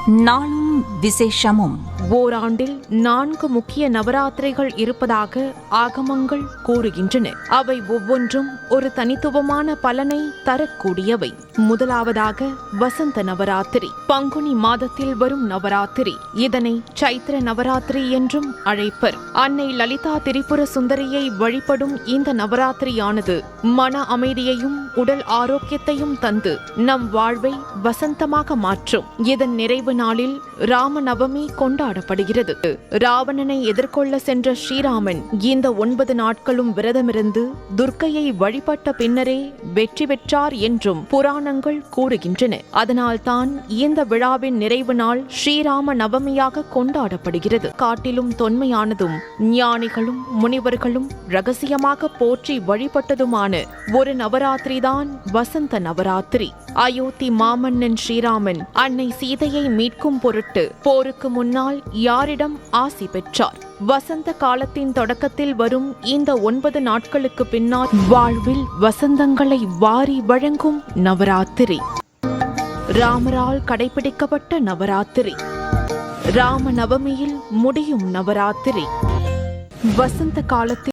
நாளும் விசேஷமும். ஓராண்டில் 4 முக்கிய நவராத்திரிகள் இருப்பதாக ஆகமங்கள் கூறுகின்றன. அவை ஒவ்வொன்றும் ஒரு தனித்துவமான பலனை தரக்கூடியவை. முதலாவதாக வசந்த நவராத்திரி. பங்குனி மாதத்தில் வரும் நவராத்திரி. இதனை சைத்திர நவராத்திரி என்றும் அழைப்பர். அன்னை லலிதா திரிபுர சுந்தரியை வழிபடும் இந்த நவராத்திரியானது மன அமைதியையும் உடல் ஆரோக்கியத்தையும் தந்து நம் வாழ்வை வசந்தமாக மாற்றும். இதன் நிறைவு நாளில் ராம நவமி கொண்டாடப்படுகிறது. ராவணனை எதிர்கொள்ள சென்ற ஸ்ரீராமன் இந்த 9 நாட்களும் விரதமிருந்து துர்க்கையை வழிபட்ட பின்னரே வெற்றி பெற்றார் என்றும் புராணங்கள் கூறுகின்றன. அதனால்தான் இந்த விழாவின் நிறைவு நாள் ஸ்ரீராம நவமியாக கொண்டாடப்படுகிறது. காட்டிலும் தொன்மையானதும் ஞானிகளும் முனிவர்களும் ரகசியமாக போற்றி வழிபட்டதுமான ஒரு நவராத்திரிதான் வசந்த நவராத்திரி. அயோத்தி மாமன்னன் ஸ்ரீராமன் அன்னை சீதையை மீட்கும் பொருட்டு போருக்கு முன்னால் யாரிடம் ஆசி பெற்றார்? வசந்த காலத்தின் தொடக்கத்தில் வரும் இந்த 9 நாட்களுக்கு பின்னால் வாழ்வில் வசந்தங்களை வாரி வழங்கும் நவராத்திரி. ராமரால் கடைபிடிக்கப்பட்ட நவராத்திரி. ராம நவமியில் முடியும் நவராத்திரி. வசந்த காலத்தில்